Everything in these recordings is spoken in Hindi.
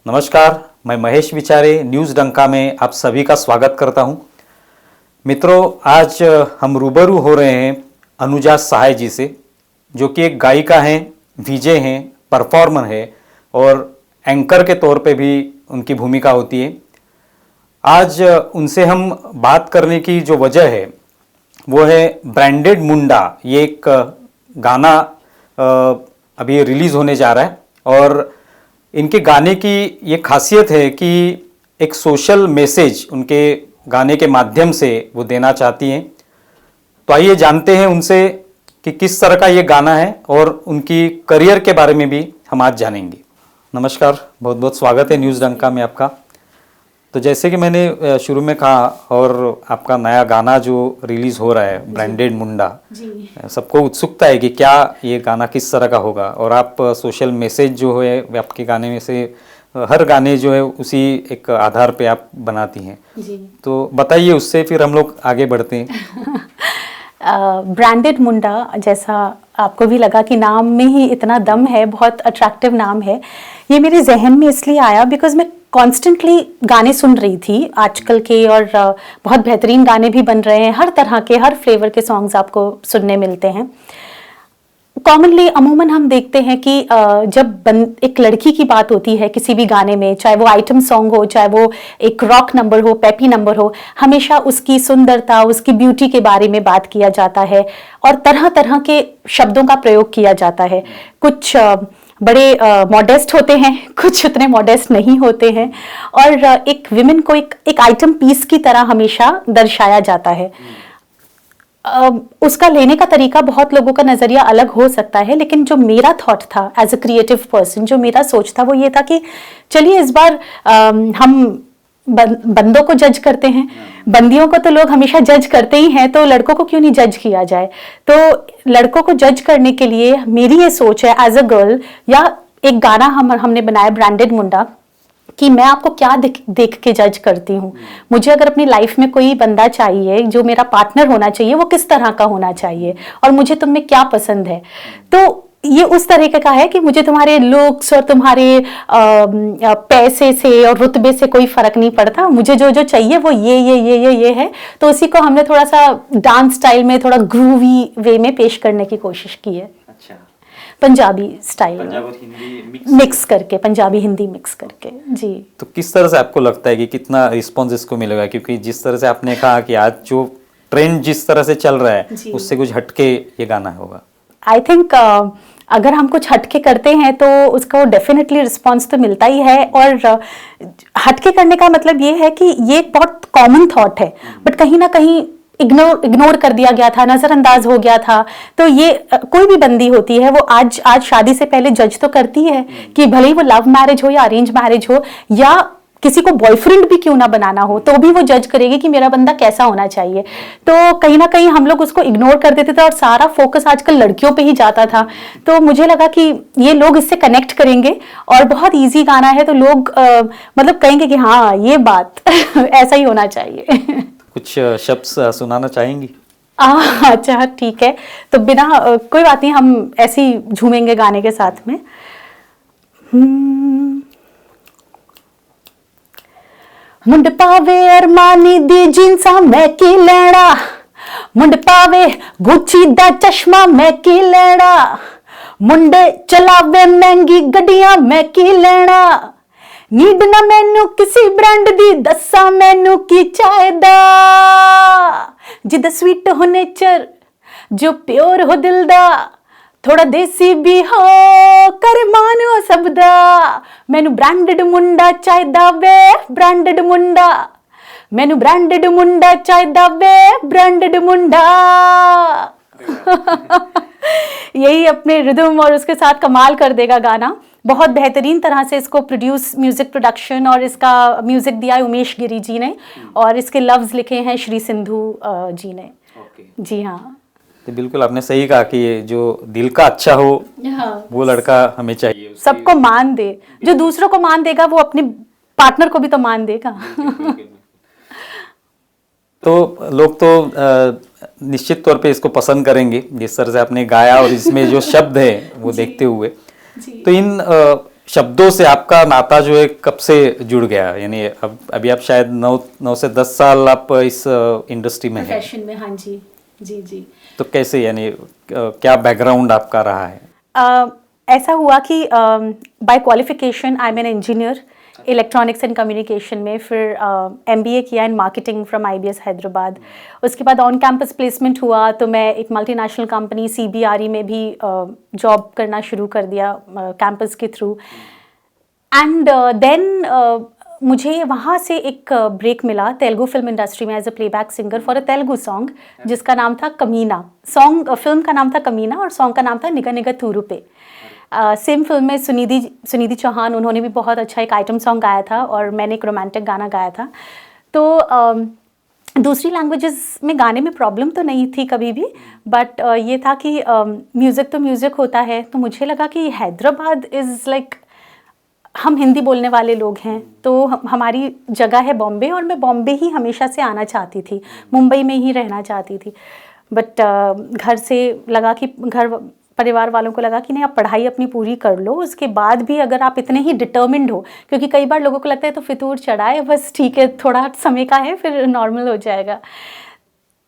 नमस्कार, मैं महेश विचारे न्यूज़ डंका में आप सभी का स्वागत करता हूं। मित्रों, आज हम रूबरू हो रहे हैं अनुजा सहाय जी से, जो कि एक गायिका हैं, वीजे हैं, परफॉर्मर है और एंकर के तौर पे भी उनकी भूमिका होती है। आज उनसे हम बात करने की जो वजह है वो है ब्रांडेड मुंडा। ये एक गाना अभी रिलीज़ होने जा रहा है और इनके गाने की ये खासियत है कि एक सोशल मैसेज उनके गाने के माध्यम से वो देना चाहती हैं। तो आइए जानते हैं उनसे कि किस तरह का ये गाना है और उनकी करियर के बारे में भी हम आज जानेंगे। नमस्कार, बहुत बहुत स्वागत है न्यूज़ डंका में आपका। तो जैसे कि मैंने शुरू में कहा, और आपका नया गाना जो रिलीज़ हो रहा है ब्रांडेड मुंडा, सबको उत्सुकता है कि क्या ये गाना किस तरह का होगा। और आप सोशल मैसेज जो है आपके गाने में से हर गाने जो है उसी एक आधार पे आप बनाती हैं। तो बताइए, उससे फिर हम लोग आगे बढ़ते हैं। ब्रांडेड मुंडा, जैसा आपको भी लगा कि नाम में ही इतना दम है, बहुत अट्रैक्टिव नाम है। ये मेरे जहन में इसलिए आया बिकॉज मैं कॉन्स्टेंटली गाने सुन रही थी आजकल के, और बहुत बेहतरीन गाने भी बन रहे हैं। हर तरह के, हर फ्लेवर के सॉन्ग्स आपको सुनने मिलते हैं। कॉमनली अमूमन हम देखते हैं कि जब एक लड़की की बात होती है किसी भी गाने में, चाहे वो आइटम सॉन्ग हो, चाहे वो एक रॉक नंबर हो, पेपी नंबर हो, हमेशा उसकी सुंदरता, उसकी ब्यूटी के बारे में बात किया जाता है और तरह तरह के शब्दों का प्रयोग किया जाता है। कुछ बड़े मॉडेस्ट होते हैं, कुछ उतने मॉडेस्ट नहीं होते हैं, और एक विमेन को एक आइटम पीस की तरह हमेशा दर्शाया जाता है। उसका लेने का तरीका बहुत लोगों का नज़रिया अलग हो सकता है, लेकिन जो मेरा थॉट था एज अ क्रिएटिव पर्सन, जो मेरा सोच था वो ये था कि चलिए इस बार हम बंदों को जज करते हैं। बंदियों को तो लोग हमेशा जज करते ही हैं, तो लड़कों को क्यों नहीं जज किया जाए। तो लड़कों को जज करने के लिए मेरी ये सोच है एज अ गर्ल, या एक गाना हमने बनाया ब्रांडेड मुंडा, कि मैं आपको क्या देख के जज करती हूँ। मुझे अगर अपनी लाइफ में कोई बंदा चाहिए, जो मेरा पार्टनर होना चाहिए, वो किस तरह का होना चाहिए और मुझे तुम में क्या पसंद है। तो ये उस तरीके का है कि मुझे तुम्हारे लुक्स और तुम्हारे पैसे से और रुतबे से कोई फर्क नहीं पड़ता। मुझे जो जो चाहिए वो ये है। तो उसी को हमने थोड़ा सा डांस स्टाइल में, थोड़ा ग्रूवी वे में पेश करने की कोशिश की है। अच्छा, पंजाबी स्टाइल हिंदी मिक्स करके, पंजाबी हिंदी मिक्स करके। जी, तो किस तरह से आपको लगता है कि कितना रिस्पॉन्स इसको मिलेगा? क्योंकि जिस तरह से आपने कहा कि आज जो ट्रेंड जिस तरह से चल रहा है उससे कुछ हटके ये गाना होगा। आई थिंक अगर हम कुछ हटके करते हैं तो उसको डेफिनेटली रिस्पॉन्स तो मिलता ही है। और हटके करने का मतलब ये है कि ये एक बहुत कॉमन थॉट है, बट कहीं ना कहीं इग्नोर कर दिया गया था, नजरअंदाज हो गया था। तो ये कोई भी बंदी होती है, वो आज शादी से पहले जज तो करती है कि भले ही वो लव मैरिज हो या अरेंज मैरिज हो, या किसी को बॉयफ्रेंड भी क्यों ना बनाना हो, तो भी वो जज करेगी कि मेरा बंदा कैसा होना चाहिए। तो कहीं ना कहीं हम लोग उसको इग्नोर कर देते थे और सारा फोकस आजकल लड़कियों पे ही जाता था। तो मुझे लगा कि ये लोग इससे कनेक्ट करेंगे और बहुत इजी गाना है, तो लोग मतलब कहेंगे कि हाँ, ये बात ऐसा ही होना चाहिए। कुछ शब्द सुनाना चाहेंगी? अच्छा, ठीक है। तो बिना कोई बात नहीं, हम ऐसे ही झूमेंगे गाने के साथ में। मुंड पावे अरमानी दी जींसा मैं की लेना, मुंड पावे गुची दा चश्मा मैं की लेना, मुंडे चलावे महंगी गड्डियां मैं की लेना, नीड ना मैनू किसी ब्रांड दी, दसा मैनू की चाहदा, जिदा स्वीट हो नेचर, जो प्योर हो दिल दा, थोड़ा देसी भी हो, कर मानो सबदा, मैनू ब्रांडेड मुंडा चाहिदा वे, ब्रांडेड मुंडा, मैनू ब्रांडेड मुंडा चाहिदा वे, ब्रांडेड मुंडा। यही अपने रिदम और उसके साथ कमाल कर देगा गाना। बहुत बेहतरीन तरह से इसको म्यूजिक प्रोडक्शन और इसका म्यूजिक दिया है उमेश गिरी जी ने, और इसके लफ्ज लिखे हैं श्री सिंधु जी ने। जी हाँ, तो बिल्कुल आपने सही कहा कि ये जो दिल का अच्छा हो, वो लड़का हमें चाहिए, सबको मान दे। जो दूसरों को मान देगा वो अपने पार्टनर को भी तो मान देगा। तो लोग तो निश्चित तौर पे इसको पसंद करेंगे जिस तरह से आपने गाया और इसमें जो शब्द है वो देखते हुए। तो इन शब्दों से आपका नाता जो है कब से जुड़ गया, यानी अब अभी आप शायद 9 से 10 साल आप इस इंडस्ट्री में हैं। प्रोफेशन में, हाँ जी जी जी। तो कैसे, यानी क्या बैकग्राउंड आपका रहा है? ऐसा हुआ कि by qualification I am an engineer electronics and communication में, फिर एमबीए किया in marketing from IBS Hyderabad. उसके बाद ऑन कैंपस प्लेसमेंट हुआ तो मैं एक मल्टीनेशनल कंपनी सीबीआरई में भी जॉब करना शुरू कर दिया कैंपस के थ्रू। एंड देन मुझे वहाँ से एक ब्रेक मिला तेलुगु फिल्म इंडस्ट्री में as a playback singer for a Telugu song जिसका नाम था कमीना। फिल्म का नाम था कमीना और सॉन्ग का नाम था निगा निगा तूरू पे। सेम फिल्म में सुनिधि चौहान, उन्होंने भी बहुत अच्छा एक आइटम सॉन्ग गाया था और मैंने एक रोमांटिक गाना गाया था। तो दूसरी लैंग्वेजेस में गाने में प्रॉब्लम तो नहीं थी कभी भी, बट ये था कि म्यूज़िक तो म्यूज़िक होता है। तो मुझे लगा कि हैदराबाद इज़ लाइक, हम हिंदी बोलने वाले लोग हैं तो हमारी जगह है बॉम्बे, और मैं बॉम्बे ही हमेशा से आना चाहती थी, मुंबई में ही रहना चाहती थी। बट घर से लगा कि परिवार वालों को लगा कि नहीं, आप पढ़ाई अपनी पूरी कर लो, उसके बाद भी अगर आप इतने ही डिटर्मिन्ड हो, क्योंकि कई बार लोगों को लगता है तो फितूर चढ़ाए, बस ठीक है थोड़ा समय का है फिर नॉर्मल हो जाएगा।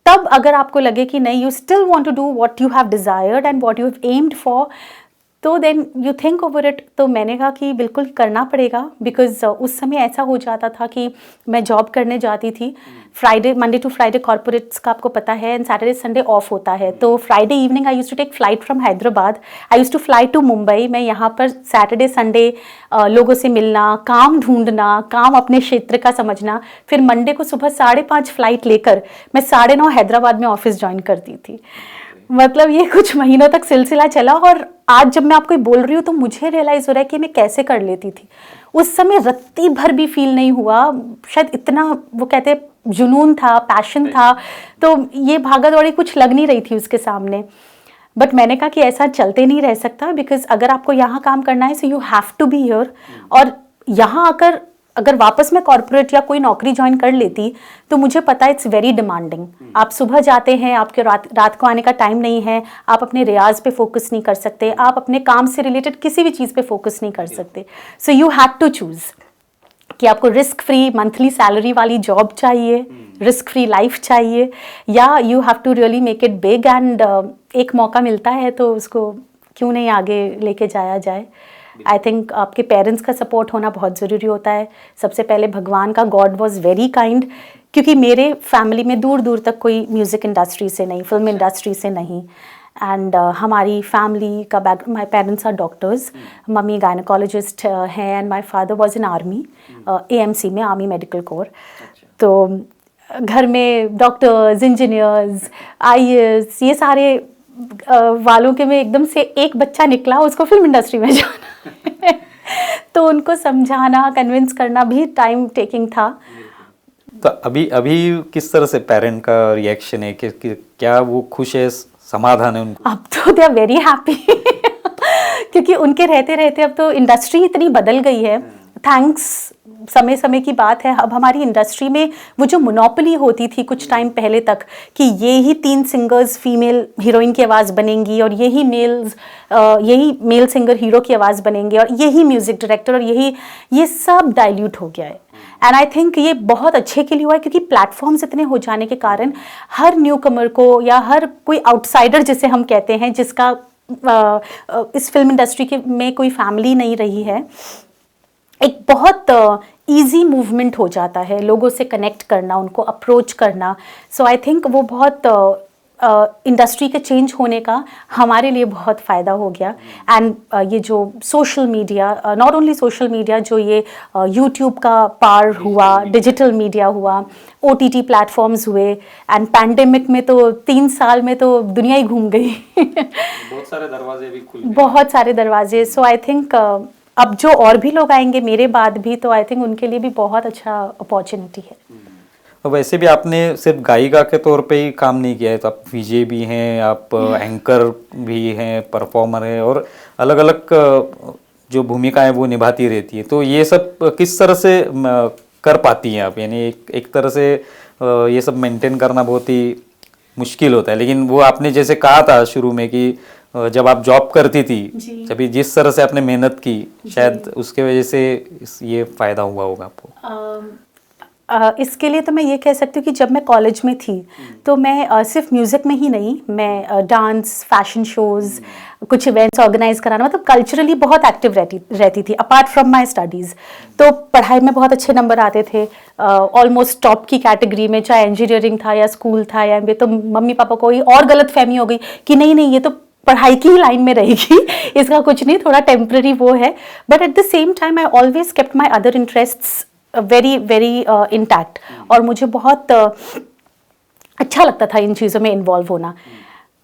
तब अगर आपको लगे कि नहीं, you still want to do what you have desired and what you have aimed for, तो then you think over it. तो मैंने कहा कि बिल्कुल करना पड़ेगा, बिकॉज उस समय ऐसा हो जाता था कि मैं जॉब करने जाती थी मंडे टू फ्राइडे, कॉर्पोरेट्स का आपको पता है, एंड सैटरडे संडे ऑफ होता है। तो Friday evening I used to take flight from Hyderabad, I used to fly to Mumbai. मैं यहाँ पर सैटरडे संडे लोगों से मिलना, काम ढूंढना, काम अपने क्षेत्र का समझना, फिर मंडे को सुबह 5:30 फ्लाइट लेकर मैं 9:30 हैदराबाद में ऑफिस ज्वाइन करती थी। मतलब ये कुछ महीनों तक सिलसिला चला, और आज जब मैं आपको बोल रही हूँ तो मुझे रियलाइज़ हो रहा है कि मैं कैसे कर लेती थी। उस समय रत्ती भर भी फील नहीं हुआ, शायद इतना वो कहते जुनून था, पैशन था, तो ये भागा दौड़ी कुछ लग नहीं रही थी उसके सामने। बट मैंने कहा कि ऐसा चलते नहीं रह सकता, बिकॉज अगर आपको यहाँ काम करना है so you have to be here. और यहाँ आकर अगर वापस मैं कॉर्पोरेट या कोई नौकरी ज्वाइन कर लेती तो मुझे पता है इट्स वेरी डिमांडिंग। आप सुबह जाते हैं, आपके रात को आने का टाइम नहीं है, आप अपने रियाज पे फोकस नहीं कर सकते, आप अपने काम से रिलेटेड किसी भी चीज़ पे फोकस नहीं कर सकते। So you have to choose कि आपको रिस्क फ्री मंथली सैलरी वाली जॉब चाहिए, रिस्क फ्री लाइफ चाहिए, या you have to really make it big. And एक मौका मिलता है तो उसको क्यों नहीं आगे लेके जाया जाए। आई थिंक आपके पेरेंट्स का सपोर्ट होना बहुत ज़रूरी होता है। सबसे पहले भगवान का, गॉड वॉज वेरी काइंड, क्योंकि मेरे फैमिली में दूर दूर तक कोई म्यूज़िक इंडस्ट्री से नहीं, फिल्म इंडस्ट्री से नहीं। एंड हमारी फैमिली का my parents are doctors, mummy gynaecologist हैं, and my father was in army, AMC में, आर्मी मेडिकल कोर। तो घर में डॉक्टर्स, इंजीनियर्स, IAS, ये सारे वालों के में एकदम से एक बच्चा निकला, उसको फिल्म इंडस्ट्री में जाना तो उनको समझाना, कन्विंस करना भी टाइम टेकिंग था। तो अभी किस तरह से पेरेंट का रिएक्शन है कि क्या वो खुश है, समाधान है उनको? अब तो दे आर वेरी हैप्पी क्योंकि उनके रहते रहते अब तो इंडस्ट्री इतनी बदल गई है। थैंक्स, समय समय की बात है, अब हमारी इंडस्ट्री में वो जो मोनोपोली होती थी कुछ टाइम पहले तक कि ये ही 3 सिंगर्स फीमेल हीरोइन की आवाज़ बनेंगी और यही मेल सिंगर हीरो की आवाज़ बनेंगे और यही म्यूज़िक डायरेक्टर, और ये सब डाइल्यूट हो गया है। एंड आई थिंक ये बहुत अच्छे के लिए हुआ है, क्योंकि प्लेटफॉर्म्स इतने हो जाने के कारण हर न्यू कमर को या हर कोई आउटसाइडर जिसे हम कहते हैं, जिसका इस फिल्म इंडस्ट्री के में कोई फैमिली नहीं रही है, एक बहुत इजी मूवमेंट हो जाता है लोगों से कनेक्ट करना, उनको अप्रोच करना। सो आई थिंक वो बहुत इंडस्ट्री के चेंज होने का हमारे लिए बहुत फ़ायदा हो गया। एंड ये जो social media, not only social media, जो ये यूट्यूब का पार हुआ, डिजिटल मीडिया हुआ, OTT प्लेटफॉर्म्स हुए, एंड पैंडेमिक में तो 3 साल में तो दुनिया ही घूम गई बहुत सारे दरवाजे भी खुल गए, बहुत सारे दरवाजे। सो आई थिंक अब जो और भी लोग आएंगे मेरे बाद भी, तो आई थिंक उनके लिए भी बहुत अच्छा अपॉर्चुनिटी है। तो वैसे भी आपने सिर्फ गायिका के तौर पे ही काम नहीं किया है, तो आप VJ भी हैं, आप एंकर भी हैं, परफॉर्मर हैं, और अलग अलग जो भूमिकाएं वो निभाती रहती है। तो ये सब किस तरह से कर पाती हैं आप? यानी एक तरह से ये सब मेंटेन करना बहुत ही मुश्किल होता है, लेकिन वो आपने जैसे कहा था शुरू में कि जब आप जॉब करती थी, जी। जब जिस तरह से आपने मेहनत की, शायद उसके वजह से ये फायदा हुआ होगा आपको। इसके लिए तो मैं ये कह सकती हूँ कि जब मैं कॉलेज में थी तो मैं सिर्फ म्यूज़िक में ही नहीं, मैं डांस, फैशन शोज़, कुछ इवेंट्स ऑर्गेनाइज कराना, मतलब कल्चरली बहुत एक्टिव रहती थी अपार्ट फ्रॉम माय स्टडीज़। तो पढ़ाई में बहुत अच्छे नंबर आते थे, ऑलमोस्ट टॉप की कैटेगरी में, चाहे इंजीनियरिंग था या स्कूल था या MBA। तो मम्मी पापा को और गलत फहमी हो गई कि नहीं नहीं, ये तो पढ़ाई की ही लाइन में रहेगी, इसका कुछ नहीं, थोड़ा टेम्पररी वो है। But at the same time I always kept my other interests very very intact, और मुझे बहुत अच्छा लगता था इन चीज़ों में इन्वॉल्व होना।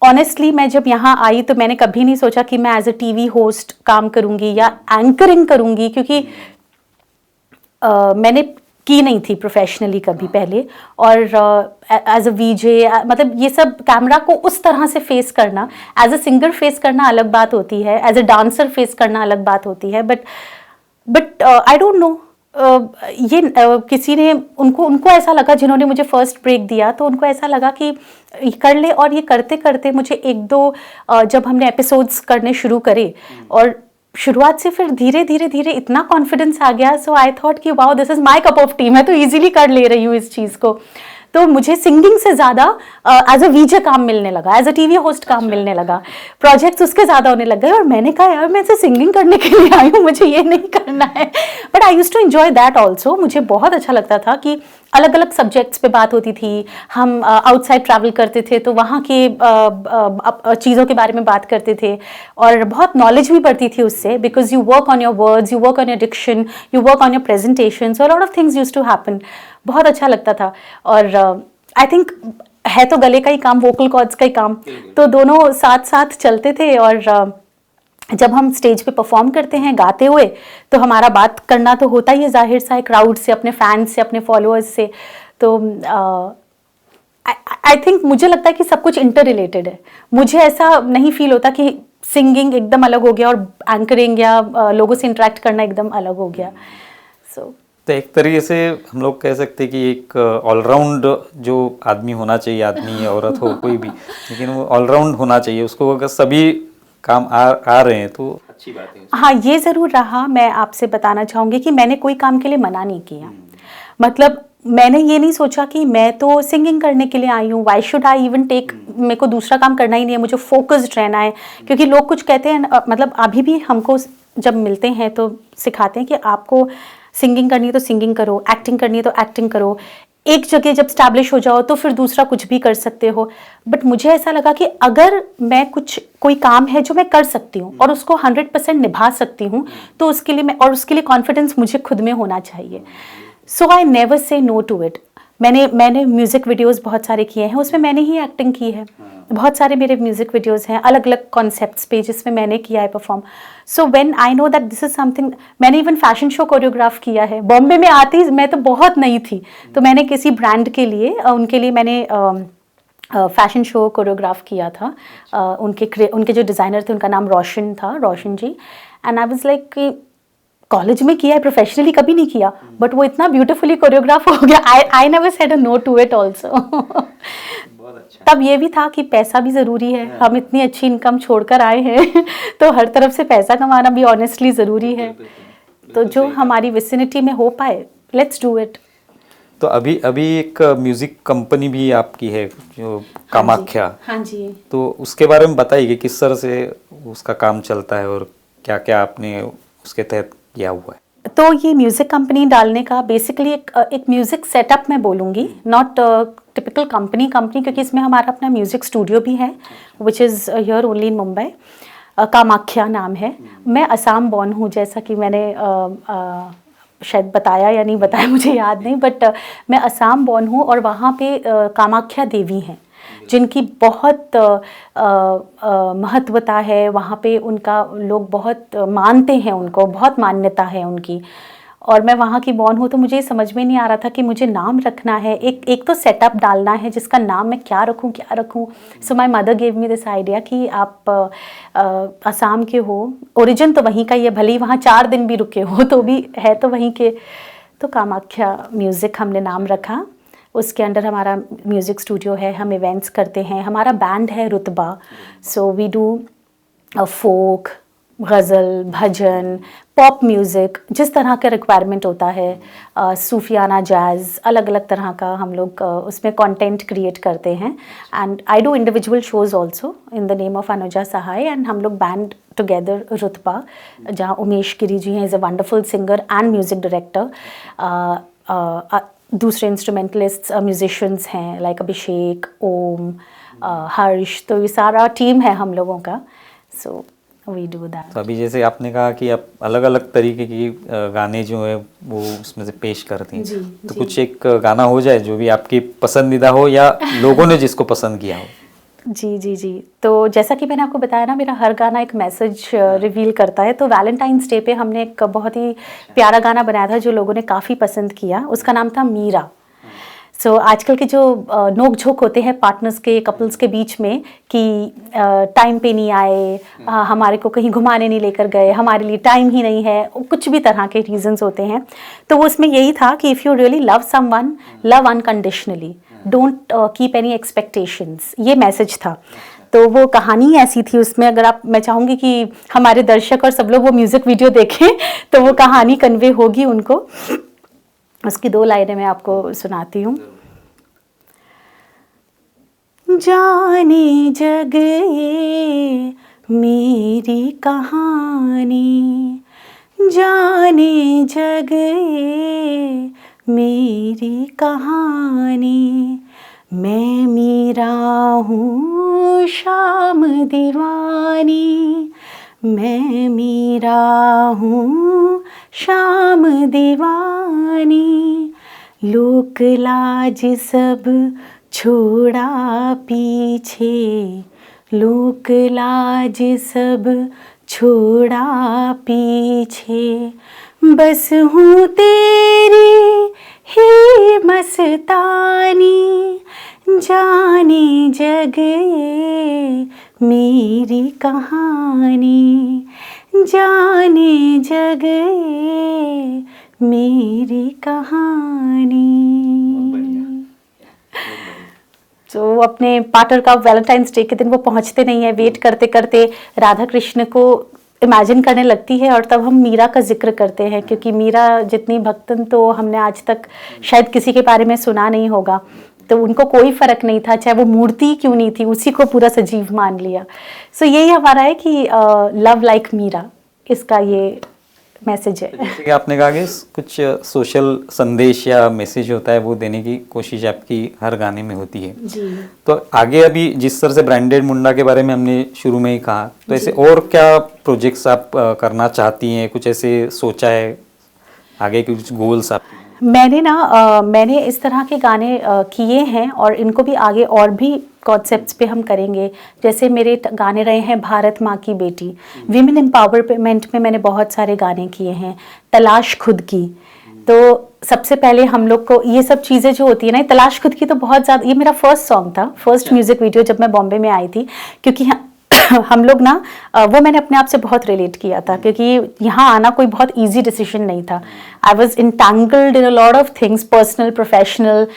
ऑनेस्टली मैं जब यहाँ आई तो मैंने कभी नहीं सोचा कि मैं एज अ TV होस्ट काम करूँगी या एंकरिंग करूँगी, क्योंकि मैंने की नहीं थी प्रोफेशनली कभी पहले। और एज अ VJ, मतलब ये सब कैमरा को उस तरह से फेस करना, एज अ सिंगर फेस करना अलग बात होती है, एज अ डांसर फेस करना अलग बात होती है। बट आई डोंट नो, ये किसी ने उनको ऐसा लगा, जिन्होंने मुझे फर्स्ट ब्रेक दिया तो उनको ऐसा लगा कि कर ले। और ये करते करते मुझे एक दो जब हमने एपिसोड्स करने शुरू करे, और शुरुआत से फिर धीरे धीरे धीरे इतना कॉन्फिडेंस आ गया। सो आई थॉट कि wow, this is my cup of T, मैं तो इजीली कर ले रही हूँ इस चीज़ को। तो मुझे सिंगिंग से ज़्यादा एज अ VJ काम मिलने लगा, एज अ TV होस्ट काम मिलने लगा, प्रोजेक्ट्स उसके ज़्यादा होने लग गए। और मैंने कहा यार, मैं सिर्फ सिंगिंग करने के लिए आई हूँ, मुझे ये नहीं करना है। But I used to enjoy that also. मुझे बहुत अच्छा लगता था कि अलग अलग सब्जेक्ट्स पे बात होती थी, हम आउटसाइड ट्रैवल करते थे तो वहाँ के चीज़ों के बारे में बात करते थे, और बहुत नॉलेज भी बढ़ती थी उससे, because you work on your words, you work on your diction, you work on your presentation, so lot of things used to happen. बहुत अच्छा लगता था। और आई थिंक है तो गले का ही काम, वोकल कॉर्ड्स का ही काम, तो दोनों साथ साथ चलते थे। और जब हम स्टेज पे परफॉर्म करते हैं गाते हुए, तो हमारा बात करना तो होता ही है जाहिर सा है, क्राउड से, अपने फैंस से, अपने फॉलोअर्स से। तो आई थिंक मुझे लगता है कि सब कुछ इंटर रिलेटेड है। मुझे ऐसा नहीं फील होता कि सिंगिंग एकदम अलग हो गया और एंकरिंग या लोगों से इंटरेक्ट करना एकदम अलग हो गया। सो तो एक तरीके से हम लोग कह सकते हैं कि एक ऑलराउंड जो आदमी होना चाहिए, आदमी या औरत हो कोई भी, लेकिन वो ऑलराउंड होना चाहिए। उसको अगर सभी काम आ रहे हैं तो अच्छी बात है। हाँ, ये ज़रूर रहा। मैं आपसे बताना चाहूँगी कि मैंने कोई काम के लिए मना नहीं किया। मतलब मैंने ये नहीं सोचा कि मैं तो सिंगिंग करने के लिए आई हूँ, why should I even take, मेरे को दूसरा काम करना ही नहीं है, मुझे फोकस्ड रहना है। क्योंकि लोग कुछ कहते हैं, मतलब अभी भी हमको जब मिलते हैं तो सिखाते हैं कि आपको सिंगिंग करनी है तो सिंगिंग करो, एक्टिंग करनी है तो एक्टिंग करो। एक जगह जब स्टैब्लिश हो जाओ तो फिर दूसरा कुछ भी कर सकते हो। बट मुझे ऐसा लगा कि अगर मैं कोई काम है जो मैं कर सकती हूँ और उसको 100% निभा सकती हूँ, तो उसके लिए कॉन्फिडेंस मुझे खुद में होना चाहिए। So I never say no to it. मैंने म्यूज़िक वीडियोस बहुत सारे किए हैं, उसमें मैंने ही एक्टिंग की है। बहुत सारे मेरे म्यूज़िक वीडियोस हैं अलग अलग कॉन्सेप्ट्स पे, जिसमें मैंने किया है perform. So when I know that this is something, मैंने इवन फैशन शो कोरियोग्राफ किया है। बॉम्बे में आती मैं तो बहुत नई थी, तो मैंने किसी ब्रांड के लिए उनके लिए मैंने फैशन शो कोरियोग्राफ किया था। उनके जो डिज़ाइनर थे उनका नाम रोशन था, Roshan ji. And I was like, college में किया है, प्रोफेशनली कभी नहीं किया, बट वो इतना ब्यूटीफुली कोरियोग्राफ हो गया। I never said a no to it also. तब ये भी था कि पैसा भी ज़रूरी है, हम इतनी अच्छी इनकम छोड़कर आए हैं तो हर तरफ से पैसा कमाना भी ऑनेस्टली ज़रूरी है। तो जो हमारी विसिनिटी में हो पाए, लेट्स डू इट। तो अभी एक म्यूजिक कंपनी भी आपकी है जो कामाख्या। हाँ जी। तो उसके बारे में बताइए कि किस तरह से उसका काम चलता है और क्या क्या आपने उसके तहत किया हुआ है। तो ये म्यूज़िक कंपनी डालने का बेसिकली एक म्यूज़िक सेटअप मैं बोलूँगी, नॉट टिपिकल कंपनी, क्योंकि इसमें हमारा अपना म्यूज़िक स्टूडियो भी है, which is here only in Mumbai. Kamakhya नाम है। मैं असम बॉर्न हूँ, जैसा कि मैंने शायद बताया या नहीं बताया मुझे याद नहीं, बट मैं असम बॉर्न हूँ। और वहाँ पे कामाख्या देवी हैं जिनकी बहुत महत्वता है वहाँ पे, उनका लोग बहुत मानते हैं, उनको बहुत मान्यता है उनकी। और मैं वहाँ की बॉर्न हूँ, तो मुझे समझ में नहीं आ रहा था कि मुझे नाम रखना है, एक तो सेटअप डालना है जिसका नाम मैं क्या रखूँ। So my mother gave me this idea कि आप असम के हो, ओरिजिन तो वहीं का ही है, भले ही वहाँ 4 दिन भी रुके हो तो भी है तो वहीं के। तो कामाख्या म्यूज़िक हमने नाम रखा। उसके अंडर हमारा म्यूज़िक स्टूडियो है, हम इवेंट्स करते हैं, हमारा बैंड है Rutba. So we do folk, ghazal, bhajan, pop music, जिस तरह का रिक्वायरमेंट होता है, सूफियाना जैज़, अलग अलग तरह का हम लोग उसमें कंटेंट क्रिएट करते हैं। And I do individual shows also in the name of Anuja Sahay, and हम लोग बैंड टुगेदर रुतबा, जहाँ उमेश गिरी जी हैं, is a wonderful singer and music director. दूसरे इंस्ट्रूमेंटलिस्ट म्यूजिशियंस हैं लाइक अभिषेक, ओम, हर्ष, तो ये सारा टीम है हम लोगों का। So we do that. तो अभी जैसे आपने कहा कि आप अलग अलग तरीके की गाने जो है वो उसमें से पेश करती हैं, जी, तो जी। कुछ एक गाना हो जाए जो भी आपकी पसंदीदा हो या लोगों ने जिसको पसंद किया हो। जी जी जी। तो जैसा कि मैंने आपको बताया ना, मेरा हर गाना एक मैसेज रिवील करता है। तो वैलेंटाइंस डे पे हमने एक बहुत ही प्यारा गाना बनाया था जो लोगों ने काफ़ी पसंद किया, उसका नाम था मीरा। सो आजकल के जो नोक झोंक होते हैं पार्टनर्स के, कपल्स के बीच में कि टाइम पे नहीं आए, हमारे को कहीं घुमाने नहीं लेकर गए, हमारे लिए टाइम ही नहीं है, कुछ भी तरह के रीजंस होते हैं। तो वो उसमें यही था कि if you really love someone, love unconditionally, don't keep any expectations, ये मैसेज था। तो वो कहानी ऐसी थी उसमें, अगर आप, मैं चाहूँगी कि हमारे दर्शक और सब लोग वो म्यूज़िक वीडियो देखें तो वो कहानी कन्वे होगी उनको। उसकी 2 लाइनें मैं आपको सुनाती हूँ। जाने जग ये मेरी कहानी, जाने जग ये मेरी कहानी, मैं मीरा हूँ शाम दीवानी, मैं मीरा हूँ शाम दीवानी, लोक लाज सब छोड़ा पीछे, लोक लाज सब छोड़ा पीछे, बस हूँ तेरी ही मस्तानी, जाने जग ये मेरी कहानी, जाने जग ये मेरी कहानी। तो अपने पार्टनर का वैलेंटाइंस डे के दिन वो पहुंचते नहीं है, वेट करते करते राधा कृष्ण को इमेजिन करने लगती है, और तब हम मीरा का जिक्र करते हैं, क्योंकि मीरा जितनी भक्तन तो हमने आज तक शायद किसी के बारे में सुना नहीं होगा। तो उनको कोई फर्क नहीं था, चाहे वो मूर्ति क्यों नहीं थी, उसी को पूरा सजीव मान लिया। सो यही हमारा है कि लव लाइक मीरा, इसका ये मैसेज है। जैसे कि आपने कहा कि कुछ सोशल संदेश या मैसेज होता है वो देने की कोशिश आपकी हर गाने में होती है। जी। तो आगे अभी जिस तरह से ब्रांडेड मुंडा के बारे में हमने शुरू में ही कहा, तो ऐसे और क्या प्रोजेक्ट्स आप करना चाहती हैं, कुछ ऐसे सोचा है आगे के कुछ गोल्स आप? मैंने इस तरह के गाने किए हैं, और इनको भी आगे और भी कॉन्सेप्ट्स पे हम करेंगे। जैसे मेरे गाने रहे हैं भारत माँ की बेटी, विमेन एम्पावरमेंट में मैंने बहुत सारे गाने किए हैं, तलाश खुद की। तो सबसे पहले हम लोग को ये सब चीज़ें जो होती है ना, तलाश खुद की तो बहुत ज़्यादा, ये मेरा फर्स्ट सॉन्ग था, फर्स्ट म्यूज़िक वीडियो जब मैं बॉम्बे में आई थी, क्योंकि हम लोग ना वो मैंने अपने आप से बहुत रिलेट किया था, क्योंकि यहाँ आना कोई बहुत इजी डिसीजन नहीं था। I was entangled in a lot of things, personal, professional,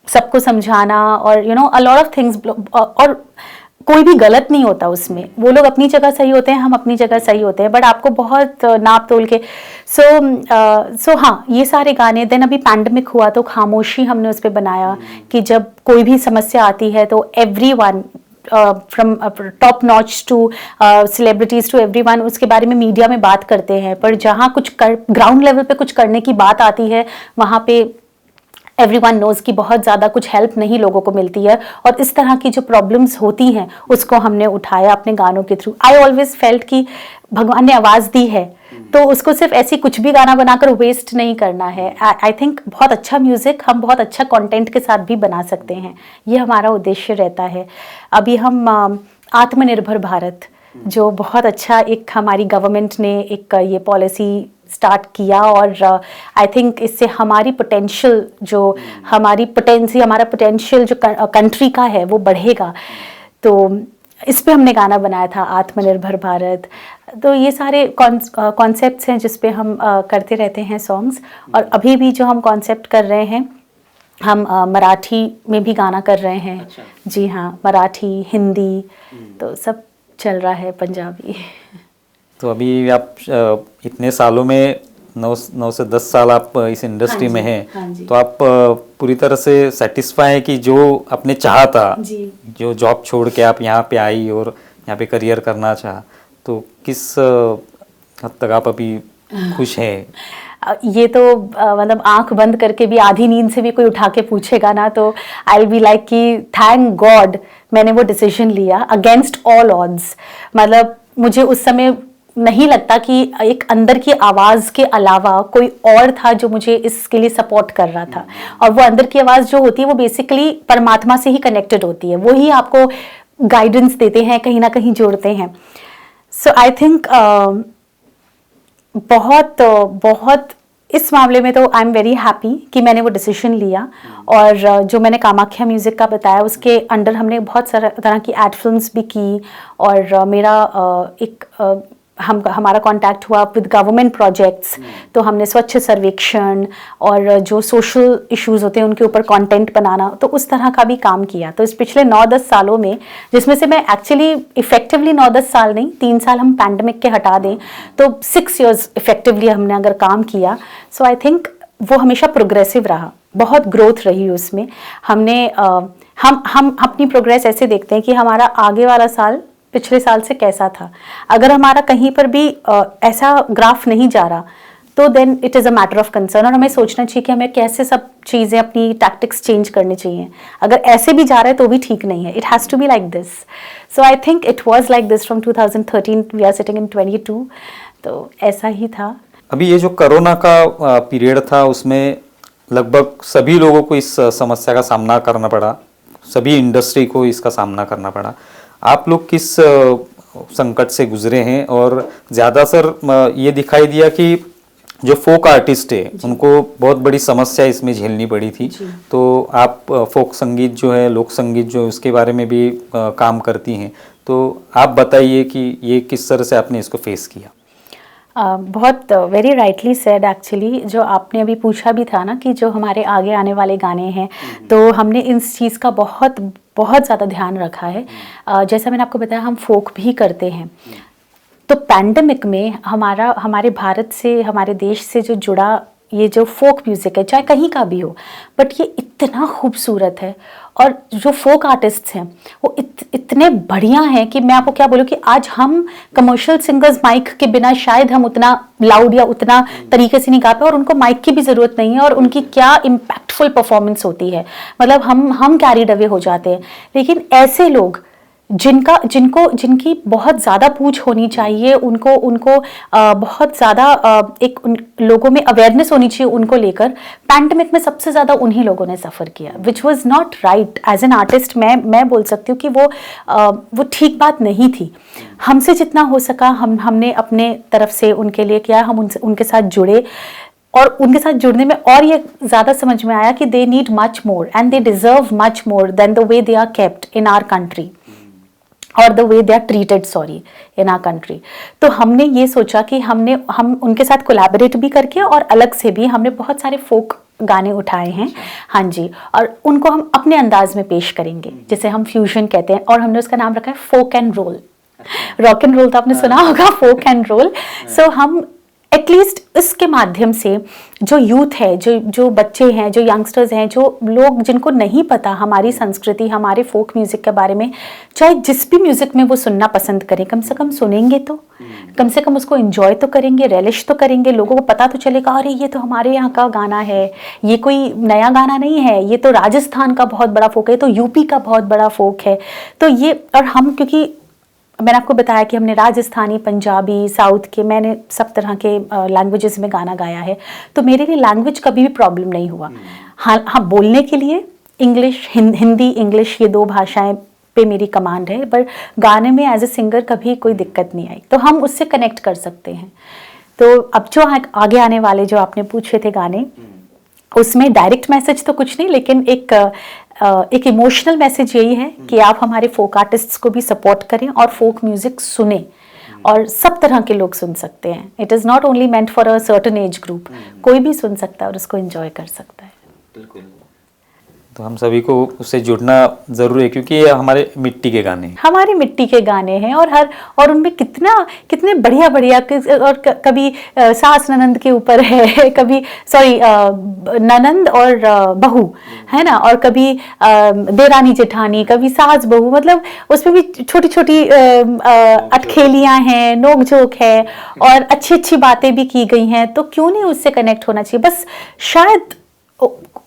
सबको समझाना, और you know a lot of things, और कोई भी गलत नहीं होता उसमें, वो लोग अपनी जगह सही होते हैं, हम अपनी जगह सही होते हैं, बट आपको बहुत नाप तोल के। सो हाँ, ये सारे गाने। देन अभी पैंडमिक हुआ तो खामोशी हमने उस पर बनाया, कि जब कोई भी समस्या आती है तो everyone from top notch to celebrities to everyone उसके बारे में मीडिया में बात करते हैं, पर जहाँ कुछ ग्राउंड लेवल पे कुछ करने की बात आती है, वहाँ पे एवरीवन नोज कि बहुत ज़्यादा कुछ हेल्प नहीं लोगों को मिलती है, और इस तरह की जो प्रॉब्लम्स होती हैं उसको हमने उठाया अपने गानों के थ्रू। आई ऑलवेज फेल्ट कि भगवान ने आवाज़ दी है तो उसको सिर्फ ऐसी कुछ भी गाना बनाकर वेस्ट नहीं करना है। आई थिंक बहुत अच्छा म्यूज़िक हम बहुत अच्छा कंटेंट के साथ भी बना सकते हैं, ये हमारा उद्देश्य रहता है। अभी हम आत्मनिर्भर भारत, जो बहुत अच्छा एक हमारी गवर्नमेंट ने एक ये पॉलिसी स्टार्ट किया, और आई थिंक इससे हमारी पोटेंशियल जो हमारा पोटेंशियल जो कंट्री का है वो बढ़ेगा। तो इस पे हमने गाना बनाया था, आत्मनिर्भर भारत। तो ये सारे कॉन्सेप्ट्स हैं जिस पे हम करते रहते हैं सॉन्ग्स। और अभी भी जो हम कॉन्सेप्ट कर रहे हैं, हम मराठी में भी गाना कर रहे हैं। अच्छा। जी हाँ, मराठी, हिंदी, तो सब चल रहा है पंजाबी। तो अभी आप इतने सालों में 9 से 10 साल आप इस इंडस्ट्री में हैं, हाँ जी। तो आप पूरी तरह से सेटिस्फाई हैं कि जो आपने चाहा था, जी। जो जॉब छोड़ के आप यहाँ पे आई और यहाँ पे करियर करना चाहा, तो किस हद तक आप अभी खुश हैं? ये तो मतलब आंख बंद करके भी, आधी नींद से भी कोई उठा के पूछेगा ना, तो आई विल बी लाइक कि थैंक गॉड मैंने वो डिसीजन लिया अगेंस्ट ऑल ऑड्स। मतलब मुझे उस समय नहीं लगता कि एक अंदर की आवाज़ के अलावा कोई और था जो मुझे इसके लिए सपोर्ट कर रहा था। और वो अंदर की आवाज़ जो होती है वो बेसिकली परमात्मा से ही कनेक्टेड होती है, वो ही आपको गाइडेंस देते हैं, कहीं ना कहीं जोड़ते हैं। सो आई थिंक बहुत इस मामले में तो आई एम वेरी हैप्पी कि मैंने वो डिसीजन लिया। और जो मैंने कामाख्या म्यूज़िक का बताया, उसके अंडर हमने बहुत सारा तरह की एड फिल्म्स भी की। और मेरा हमारा कांटेक्ट हुआ विद गवर्नमेंट प्रोजेक्ट्स, तो हमने स्वच्छ सर्वेक्षण और जो सोशल इश्यूज होते हैं उनके ऊपर कंटेंट बनाना, तो उस तरह का भी काम किया। तो इस पिछले 9-10 सालों में, जिसमें से मैं एक्चुअली इफेक्टिवली 9-10 साल नहीं, 3 साल हम पैंडमिक के हटा दें तो 6 years इफेक्टिवली हमने अगर काम किया। सो आई थिंक वो हमेशा प्रोग्रेसिव रहा, बहुत ग्रोथ रही उसमें। हमने हम अपनी प्रोग्रेस ऐसे देखते हैं कि हमारा आगे वाला साल पिछले साल से कैसा था। अगर हमारा कहीं पर भी ऐसा ग्राफ नहीं जा रहा तो then it is a matter of concern, और हमें सोचना चाहिए कि हमें कैसे सब चीज़ें, अपनी टैक्टिक्स चेंज करनी चाहिए। अगर ऐसे भी जा रहा है तो भी ठीक नहीं है, it has to be like this. So I think it was like this from 2013, we are sitting in 22, तो ऐसा ही था। अभी ये जो कोरोना का पीरियड था, उसमें लगभग सभी लोगों को इस समस्या का सामना करना पड़ा, सभी इंडस्ट्री को इसका सामना करना पड़ा। आप लोग किस संकट से गुजरे हैं? और ज़्यादातर ये दिखाई दिया कि जो फोक आर्टिस्ट है उनको बहुत बड़ी समस्या इसमें झेलनी पड़ी थी। तो आप फोक संगीत जो है, लोक संगीत जो है, उसके बारे में भी काम करती हैं, तो आप बताइए कि ये किस तरह से आपने इसको फेस किया? बहुत वेरी राइटली सेड एक्चुअली। जो आपने अभी पूछा भी था ना कि जो हमारे आगे आने वाले गाने हैं, तो हमने इस चीज़ का बहुत ज़्यादा ध्यान रखा है। जैसा मैंने आपको बताया, हम फोक भी करते हैं। तो पैंडेमिक में हमारे भारत से, हमारे देश से जो जुड़ा ये जो फोक म्यूज़िक है, चाहे कहीं का भी हो, बट ये इतना खूबसूरत है। और जो फोक आर्टिस्ट्स हैं वो इतने बढ़िया हैं कि मैं आपको क्या बोलूँ कि आज हम कमर्शियल सिंगर्स माइक के बिना शायद हम उतना लाउड या उतना तरीके से नहीं गा पाए, और उनको माइक की भी ज़रूरत नहीं है, और उनकी क्या इम्पैक्टफुल परफॉर्मेंस होती है। मतलब हम कैरीड अवे हो जाते हैं। लेकिन ऐसे लोग जिनकी बहुत ज़्यादा पूछ होनी चाहिए, उनको बहुत ज़्यादा एक लोगों में अवेयरनेस होनी चाहिए उनको लेकर, पैंडेमिक में सबसे ज़्यादा उन्हीं लोगों ने सफ़र किया, which was not right. As an artist मैं बोल सकती हूँ कि वो ठीक बात नहीं थी। हमसे जितना हो सका हमने अपने तरफ से उनके लिए किया, हम उनके साथ जुड़े, और उनके साथ जुड़ने में और ये ज़्यादा समझ में आया कि they need much more and they deserve much more than the way they are kept in our country, और the way they are treated in our country. तो हमने ये सोचा कि हम उनके साथ कोलैबोरेट भी करके और अलग से भी हमने बहुत सारे फोक गाने उठाए हैं। हाँ जी, और उनको हम अपने अंदाज में पेश करेंगे, जिसे हम फ्यूजन कहते हैं, और हमने उसका नाम रखा है folk and roll. Rock and roll तो आपने सुना होगा, फोक एंड रोल। सो हम एटलीस्ट इसके माध्यम से जो यूथ है, जो बच्चे हैं, जो यंगस्टर्स हैं, जो लोग जिनको नहीं पता हमारी संस्कृति, हमारे फोक म्यूज़िक के बारे में, चाहे जिस भी म्यूज़िक में वो सुनना पसंद करें, कम से कम सुनेंगे तो, कम से कम उसको एंजॉय तो करेंगे, रेलिश तो करेंगे, लोगों को पता तो चलेगा अरे ये तो हमारे यहाँ का गाना है, ये कोई नया गाना नहीं है, ये तो राजस्थान का बहुत बड़ा फोक है, तो यूपी का बहुत बड़ा फोक है। तो ये, और हम, क्योंकि मैंने आपको बताया कि हमने राजस्थानी, पंजाबी, साउथ के, मैंने सब तरह के लैंग्वेजेस में गाना गाया है, तो मेरे लिए लैंग्वेज कभी भी प्रॉब्लम नहीं हुआ। हाँ, बोलने के लिए इंग्लिश, हिंदी इंग्लिश, ये 2 भाषाएं पे मेरी कमांड है, पर गाने में एज ए सिंगर कभी कोई दिक्कत नहीं आई, तो हम उससे कनेक्ट कर सकते हैं। तो अब जो आगे आने वाले जो आपने पूछे थे गाने, उसमें डायरेक्ट मैसेज तो कुछ नहीं, लेकिन एक इमोशनल मैसेज यही है कि आप हमारे फोक आर्टिस्ट्स को भी सपोर्ट करें और फोक म्यूजिक सुने, और सब तरह के लोग सुन सकते हैं। It is not only meant for a certain age group, कोई भी सुन सकता है और उसको एंजॉय कर सकता है। बिल्कुल। तो हम सभी को उससे जुड़ना ज़रूरी है, क्योंकि ये हमारे मिट्टी के गाने हैं। हमारी मिट्टी के गाने हैं, और उनमें कितने बढ़िया बढ़िया और कभी सास ननंद के ऊपर है, कभी सॉरी ननंद और बहू है ना, और कभी देरानी जेठानी, कभी सास बहू, मतलब उसमें भी छोटी छोटी अटखेलियां हैं, नोक झोंक है, और अच्छी अच्छी बातें भी की गई हैं। तो क्यों नहीं उससे कनेक्ट होना चाहिए। बस शायद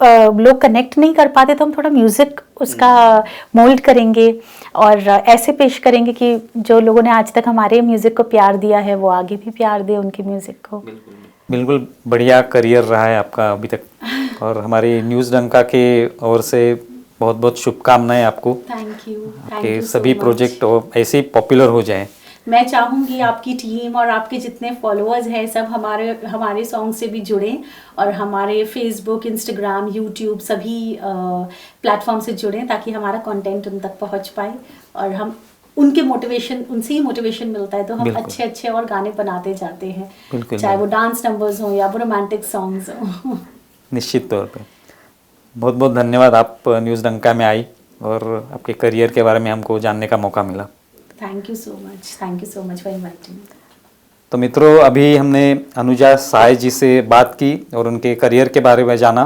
लोग कनेक्ट नहीं कर पाते, तो हम थोड़ा म्यूजिक उसका मोल्ड करेंगे और ऐसे पेश करेंगे कि जो लोगों ने आज तक हमारे म्यूजिक को प्यार दिया है वो आगे भी प्यार दे उनके म्यूजिक को। बिल्कुल बढ़िया करियर रहा है आपका अभी तक, और हमारी न्यूज़ डंका के ओर से बहुत बहुत शुभकामनाएं आपको। Thank you. आपके सभी प्रोजेक्ट ऐसे ही पॉपुलर हो जाएं। मैं चाहूँगी आपकी टीम और आपके जितने फॉलोअर्स हैं सब हमारे सॉन्ग से भी जुड़ें, और हमारे फेसबुक, इंस्टाग्राम, यूट्यूब सभी प्लेटफॉर्म से जुड़ें, ताकि हमारा कंटेंट उन तक पहुंच पाए और हम उनसे ही मोटिवेशन मिलता है, तो हम अच्छे अच्छे और गाने बनाते जाते हैं, चाहे वो डांस नंबर्स हों या वो रोमांटिक सॉन्ग्स हों। निश्चित तौर पे बहुत बहुत धन्यवाद, आप न्यूज़ डंका में आई और आपके करियर के बारे में हमको जानने का मौका मिला। Thank you so much for inviting. तो मित्रों, अभी हमने अनुजा सहाय जी से बात की और उनके करियर के बारे में जाना।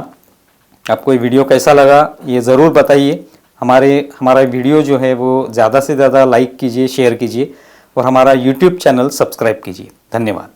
आपको ये वीडियो कैसा लगा ये ज़रूर बताइए। हमारा वीडियो जो है वो ज़्यादा से ज़्यादा लाइक कीजिए, शेयर कीजिए और हमारा यूट्यूब चैनल सब्सक्राइब कीजिए। धन्यवाद।